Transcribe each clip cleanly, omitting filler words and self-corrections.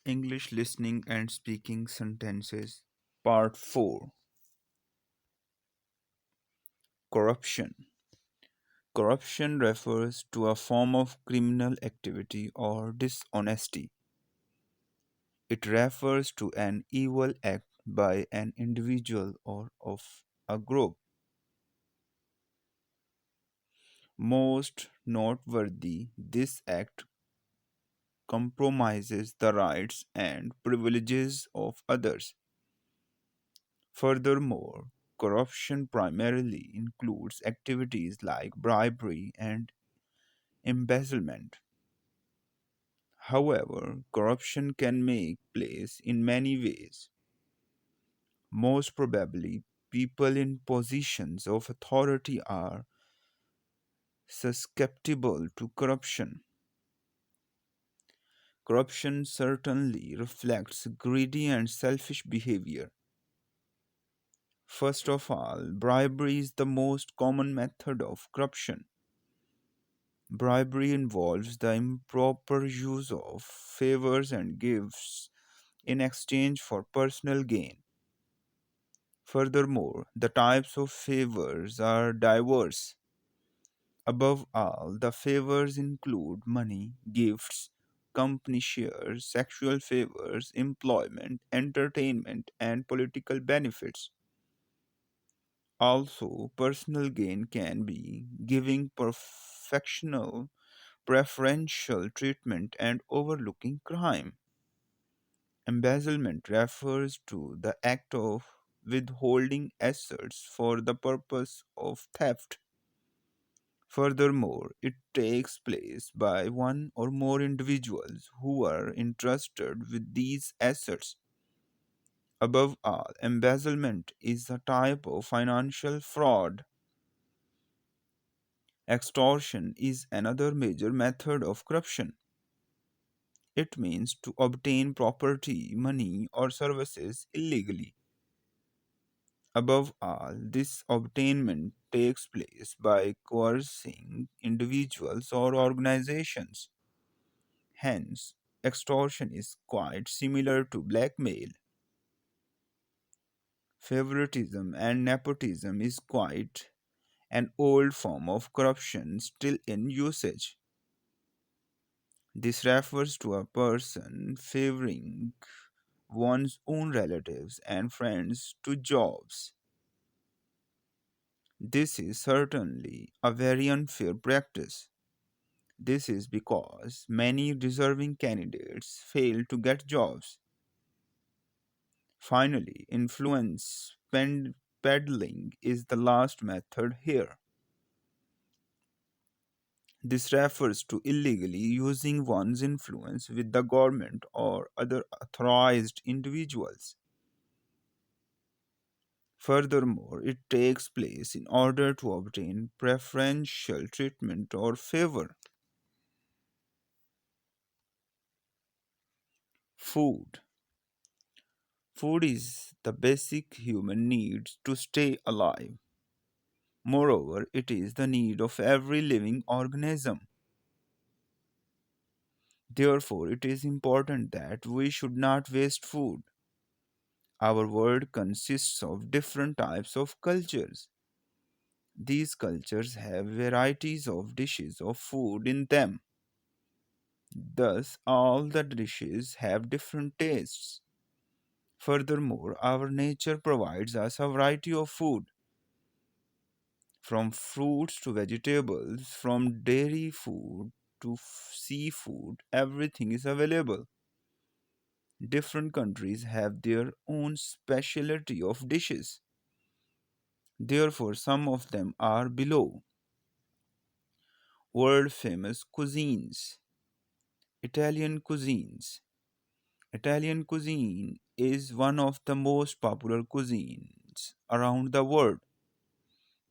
English listening and speaking sentences. Part 4. Corruption. Corruption refers to a form of criminal activity or dishonesty. It refers to an evil act by an individual or of a group. Most noteworthy, this act compromises the rights and privileges of others. Furthermore, corruption primarily includes activities like bribery and embezzlement. However, corruption can make place in many ways. Most probably, people in positions of authority are susceptible to corruption. Corruption certainly reflects greedy and selfish behavior. First of all, bribery is the most common method of corruption. Bribery involves the improper use of favors and gifts in exchange for personal gain. Furthermore, the types of favors are diverse. Above all, the favors include money, gifts, company shares, sexual favors, employment, entertainment, and political benefits. Also, personal gain can be giving perfectional preferential treatment and overlooking crime. Embezzlement refers to the act of withholding assets for the purpose of theft. Furthermore, it takes place by one or more individuals who are entrusted with these assets. Above all, embezzlement is a type of financial fraud. Extortion is another major method of corruption. It means to obtain property, money, or services illegally. Above all, this obtainment takes place by coercing individuals or organizations. Hence, extortion is quite similar to blackmail. Favoritism and nepotism is quite an old form of corruption still in usage. This refers to a person favoring one's own relatives and friends to jobs. This is certainly a very unfair practice. This is because many deserving candidates fail to get jobs. Finally, peddling is the last method here. This refers to illegally using one's influence with the government or other authorized individuals. Furthermore, it takes place in order to obtain preferential treatment or favor. Food. Food is the basic human need to stay alive. Moreover, it is the need of every living organism. Therefore, it is important that we should not waste food. Our world consists of different types of cultures. These cultures have varieties of dishes of food in them. Thus, all the dishes have different tastes. Furthermore, our nature provides us a variety of food, from fruits to vegetables, from dairy food to seafood, everything is available. Different countries have their own specialty of dishes. Therefore, some of them are below. World famous cuisines. Italian cuisines. Italian cuisine is one of the most popular cuisines around the world.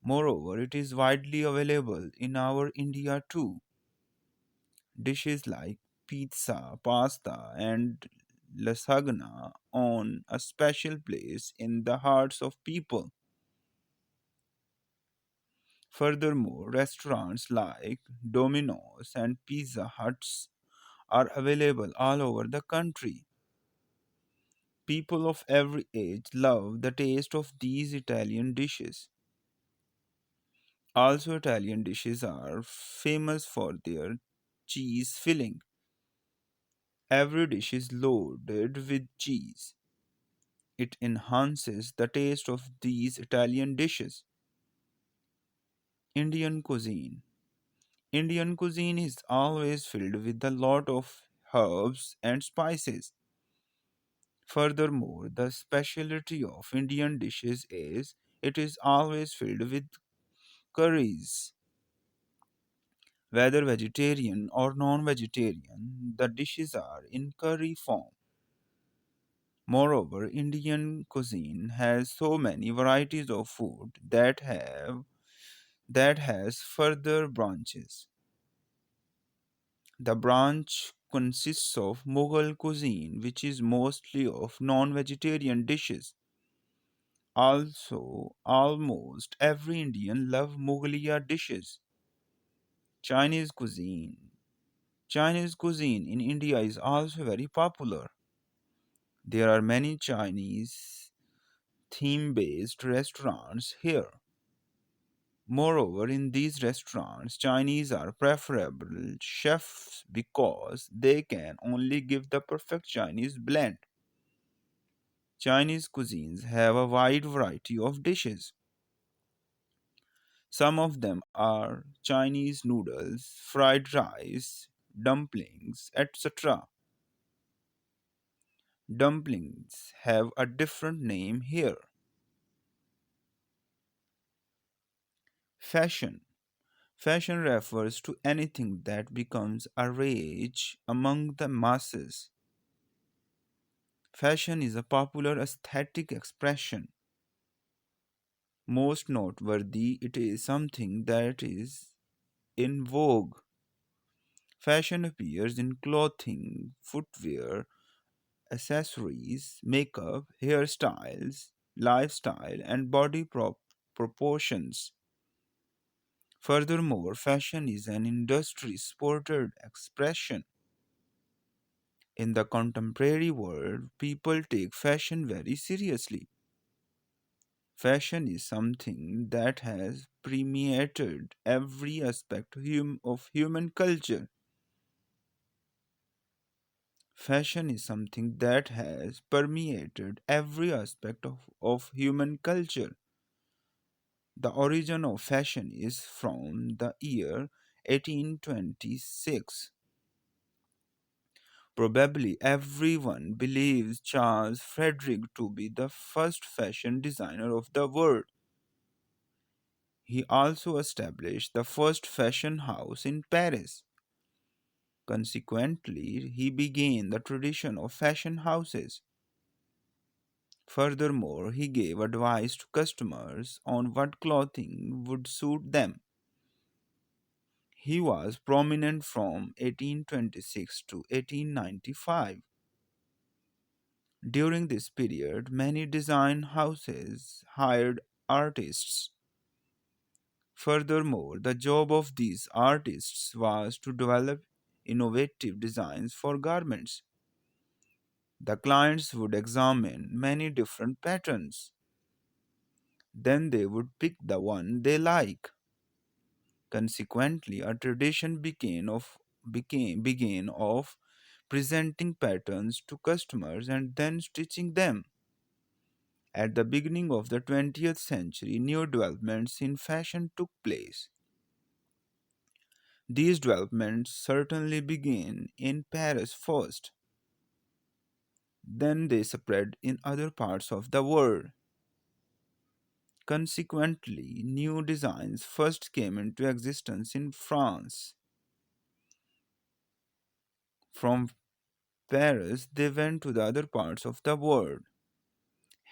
Moreover, it is widely available in our India too. Dishes like pizza, pasta, and lasagna own a special place in the hearts of people. Furthermore, restaurants like Domino's and Pizza Huts are available all over the country. People of every age love the taste of these Italian dishes. Also, Italian dishes are famous for their cheese filling. Every dish is loaded with cheese. It enhances the taste of these Italian dishes. Indian cuisine. Indian cuisine is always filled with a lot of herbs and spices. Furthermore, the specialty of Indian dishes is it is always filled with curries. Whether vegetarian or non vegetarian, the dishes are in curry form. Moreover, Indian cuisine has so many varieties of food that has further branches. The branch consists of Mughal cuisine, which is mostly of non-vegetarian dishes. Also, almost every Indian love Mughaliya dishes. Chinese cuisine. Chinese cuisine in India is also very popular. There are many Chinese theme based restaurants here. Moreover, in these restaurants, Chinese are preferable chefs because they can only give the perfect Chinese blend. Chinese cuisines have a wide variety of dishes. Some of them are Chinese noodles, fried rice, dumplings, etc. Dumplings have a different name here. Fashion. Fashion refers to anything that becomes a rage among the masses. Fashion is a popular aesthetic expression. Most noteworthy, it is something that is in vogue. Fashion appears in clothing, footwear, accessories, makeup, hairstyles, lifestyle, and proportions. Furthermore, fashion is an industry supported expression. In the contemporary world, people take fashion very seriously. Fashion is something that has permeated every aspect of human culture. Fashion is something that has permeated every aspect of human culture. The origin of fashion is from the year 1826. Probably everyone believes Charles Frederick to be the first fashion designer of the world. He also established the first fashion house in Paris. Consequently, he began the tradition of fashion houses. Furthermore, he gave advice to customers on what clothing would suit them. He was prominent from 1826 to 1895. During this period, many design houses hired artists. Furthermore, the job of these artists was to develop innovative designs for garments. The clients would examine many different patterns. Then they would pick the one they like. Consequently, a tradition began of presenting patterns to customers and then stitching them. At the beginning of the 20th century, new developments in fashion took place. These developments certainly began in Paris first, then they spread in other parts of the world. Consequently, new designs first came into existence in France. From Paris, they went to the other parts of the world.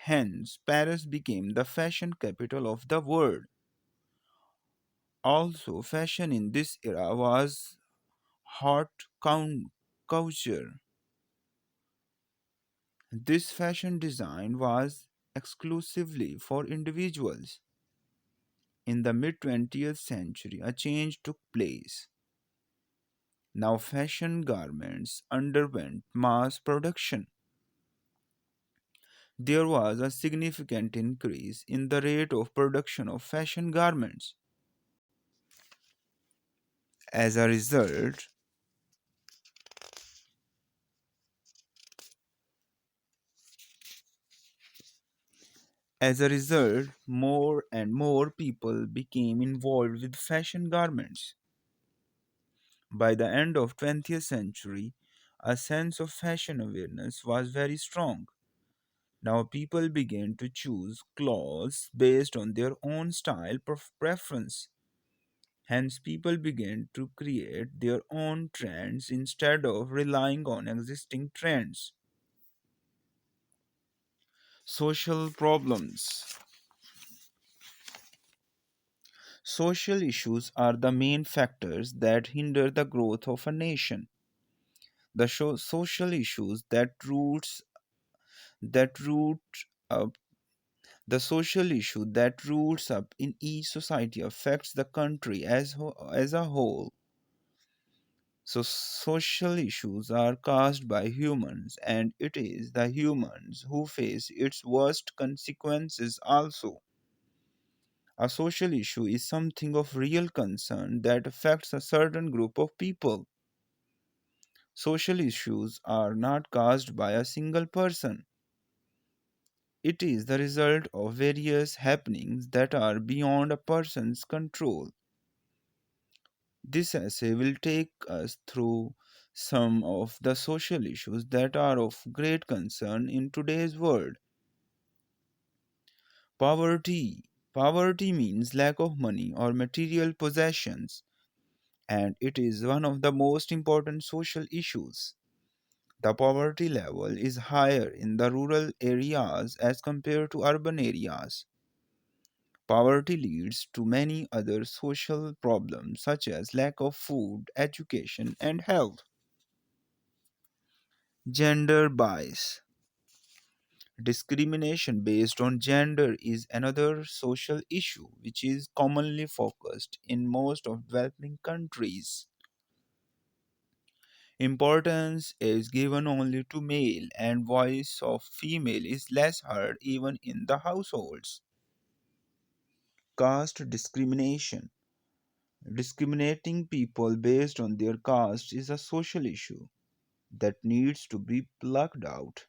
Hence, Paris became the fashion capital of the world. Also, fashion in this era was hot couture. This fashion design was exclusively for individuals. In the mid 20th century, a change took place. Now, fashion garments underwent mass production. there was a significant increase in the rate of production of fashion garments. As a result, more and more people became involved with fashion garments. By the end of 20th century, a sense of fashion awareness was very strong. Now people began to choose clothes based on their own style preference. Hence, people began to create their own trends instead of relying on existing trends. Social problems. Social issues are the main factors that hinder the growth of a nation. The social issues that root up the social issue that roots up in each society affects the country as a whole. So, social issues are caused by humans, and it is the humans who face its worst consequences also. A social issue is something of real concern that affects a certain group of people. Social issues are not caused by a single person. It is the result of various happenings that are beyond a person's control. This essay will take us through some of the social issues that are of great concern in today's world. Poverty. Poverty means lack of money or material possessions, and it is one of the most important social issues. The poverty level is higher in the rural areas as compared to urban areas. Poverty leads to many other social problems such as lack of food, education, and health. Gender bias. Discrimination based on gender is another social issue which is commonly focused in most of developing countries. Importance is given only to male and voice of female is less heard even in the households. Caste discrimination. Discriminating people based on their caste is a social issue that needs to be plucked out.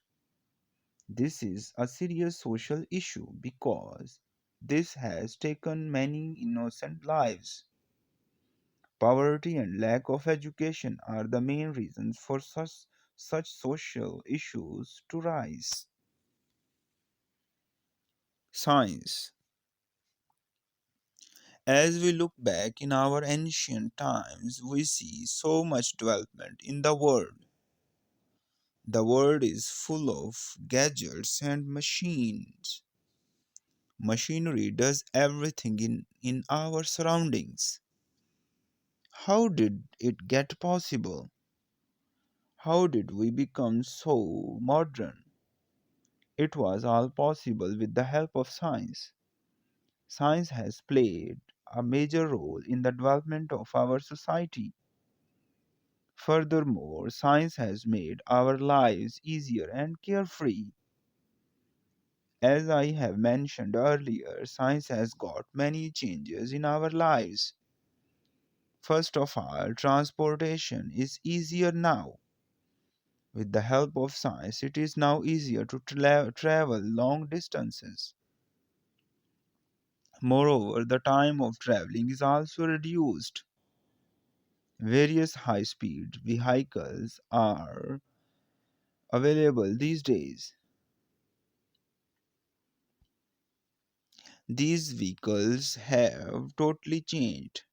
This is a serious social issue because this has taken many innocent lives. Poverty and lack of education are the main reasons for such social issues to rise. Science. As we look back in our ancient times, we see so much development in the world. The world is full of gadgets and machines. Machinery does everything in our surroundings. How did it get possible? How did we become so modern? It was all possible with the help of science. Science has played a major role in the development of our society. Furthermore, science has made our lives easier and carefree. As I have mentioned earlier, science has got many changes in our lives. First of all, transportation is easier now. With the help of science, it is now easier to travel long distances. Moreover, the time of traveling is also reduced. Various high speed vehicles are available these days. These vehicles have totally changed.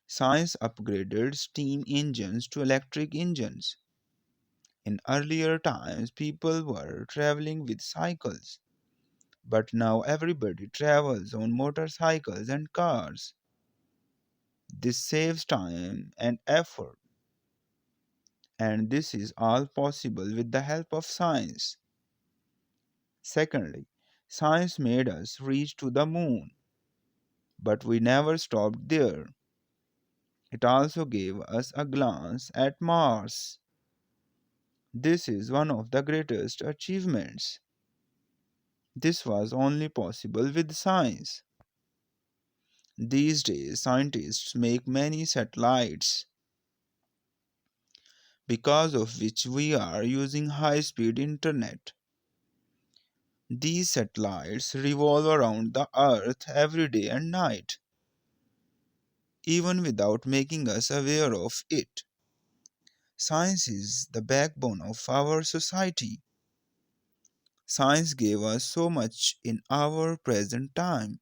Science upgraded steam engines to electric engines. In earlier times, people were traveling with cycles, but now everybody travels on motorcycles and cars. This saves time and effort, and this is all possible with the help of science. Secondly, science made us reach to the moon, but we never stopped there. It also gave us a glance at Mars. This is one of the greatest achievements. This was only possible with science. These days, scientists make many satellites because of which we are using high speed internet. These satellites revolve around the earth every day and night, even without making us aware of it. Science is the backbone of our society. Science gave us so much in our present time.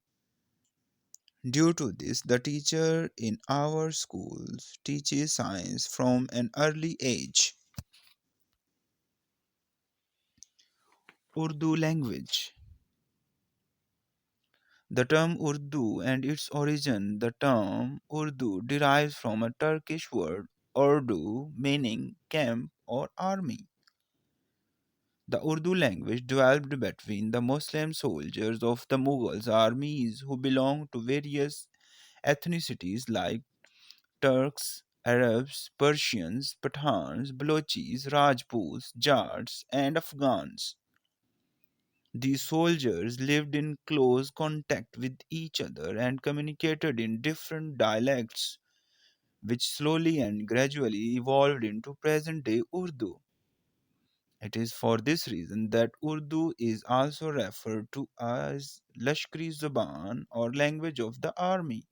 Due to this, the teacher in our schools teaches science from an early age. Urdu language. The term Urdu and its origin, the term Urdu derives from a Turkish word Urdu meaning camp or army. The Urdu language developed between the Muslim soldiers of the Mughals armies who belonged to various ethnicities like Turks, Arabs, Persians, Pathans, Balochis, Rajputs, Jats, and Afghans. These soldiers lived in close contact with each other and communicated in different dialects, which slowly and gradually evolved into present day Urdu. It is for this reason that Urdu is also referred to as Lashkari Zuban or language of the army.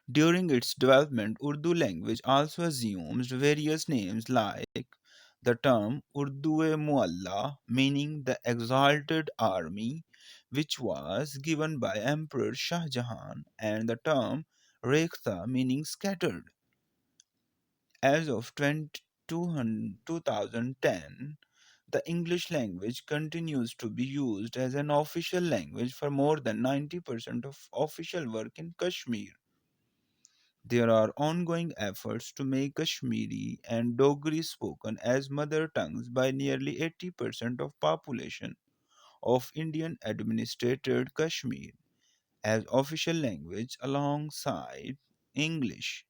During its development, Urdu language also assumed various names like the term Urdu-e Mualla, meaning the exalted army, which was given by Emperor Shah Jahan, and the term Rekhta, meaning scattered. As of 2010, the English language continues to be used as an official language for more than 90% of official work in Kashmir. There are ongoing efforts to make Kashmiri and Dogri spoken as mother tongues by nearly 80% of population of Indian administered Kashmir as official language alongside English.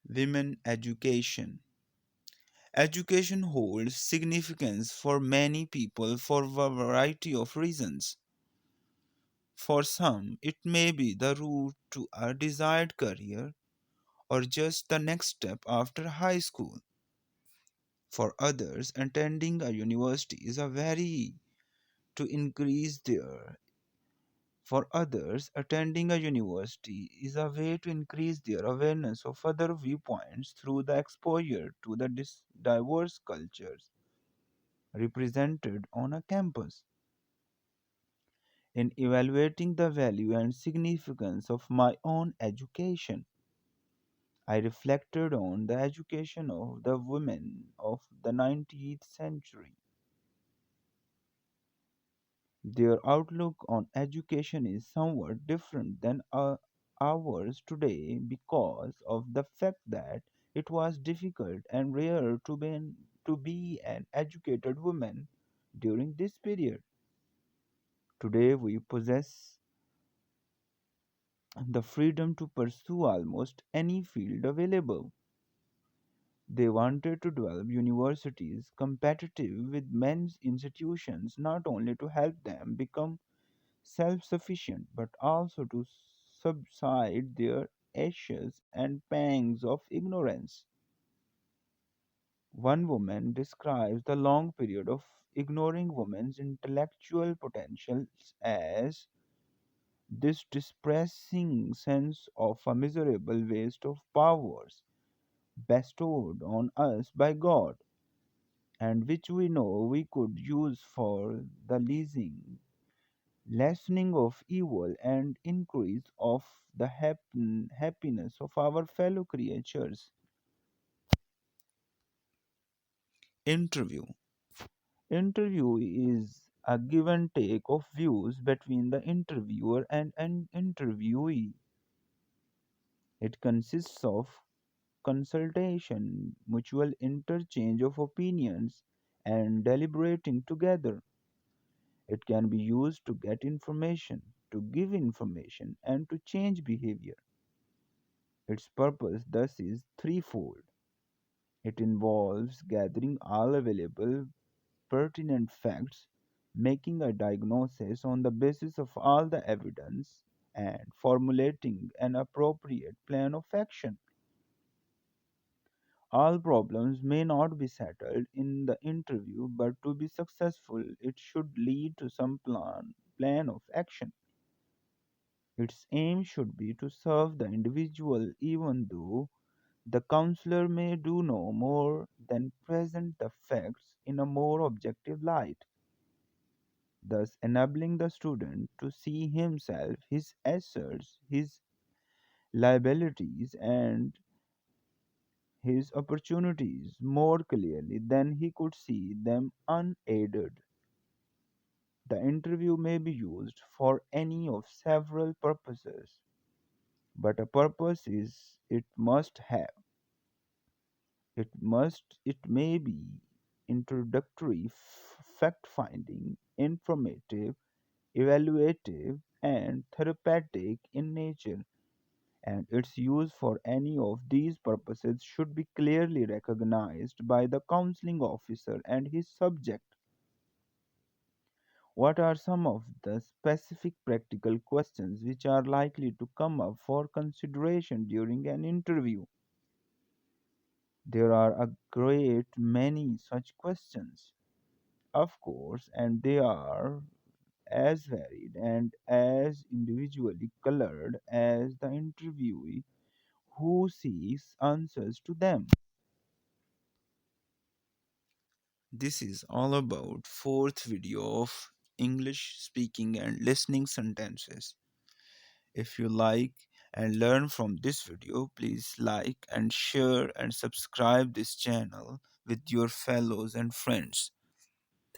Women education. Education holds significance for many people for a variety of reasons. For some, it may be the route to a desired career or just the next step after high school. For others, attending a university is a very to increase their for others, attending a university is a way to increase their awareness of other viewpoints through the exposure to the diverse cultures represented on a campus. In evaluating the value and significance of my own education, I reflected on the education of the women of the 19th century. Their outlook on education is somewhat different than ours today because of the fact that it was difficult and rare to be an educated woman during this period. Today, we possess the freedom to pursue almost any field available. They wanted to develop universities competitive with men's institutions not only to help them become self sufficient but also to subside their ashes and pangs of ignorance. One woman describes the long period of ignoring women's intellectual potentials as this depressing sense of a miserable waste of powers bestowed on us by God, and which we know we could use for the leasing lessening of evil and increase of the happiness of our fellow creatures. Interview. Interview is a give and take of views between the interviewer and an interviewee. It consists of consultation, mutual interchange of opinions, and deliberating together. It can be used to get information, to give information, and to change behavior. Its purpose thus is threefold. It involves gathering all available pertinent facts, making a diagnosis on the basis of all the evidence, and formulating an appropriate plan of action. All problems may not be settled in the interview, but to be successful, it should lead to some plan of action. Its aim should be to serve the individual even though the counselor may do no more than present the facts in a more objective light, thus enabling the student to see himself, his assets, his liabilities, and his opportunities more clearly than he could see them unaided. The interview may be used for any of several purposes, but a purpose is it must have. It may be introductory, fact finding, informative, evaluative, and therapeutic in nature, and its use for any of these purposes should be clearly recognized by the counseling officer and his subject. What are some of the specific practical questions which are likely to come up for consideration during an interview? There are a great many such questions, of course, and they are as varied and as individually colored as the interviewee who seeks answers to them. This is all about fourth video of English speaking and listening sentences. If you like and learn from this video, please like and share and subscribe this channel with your fellows and friends.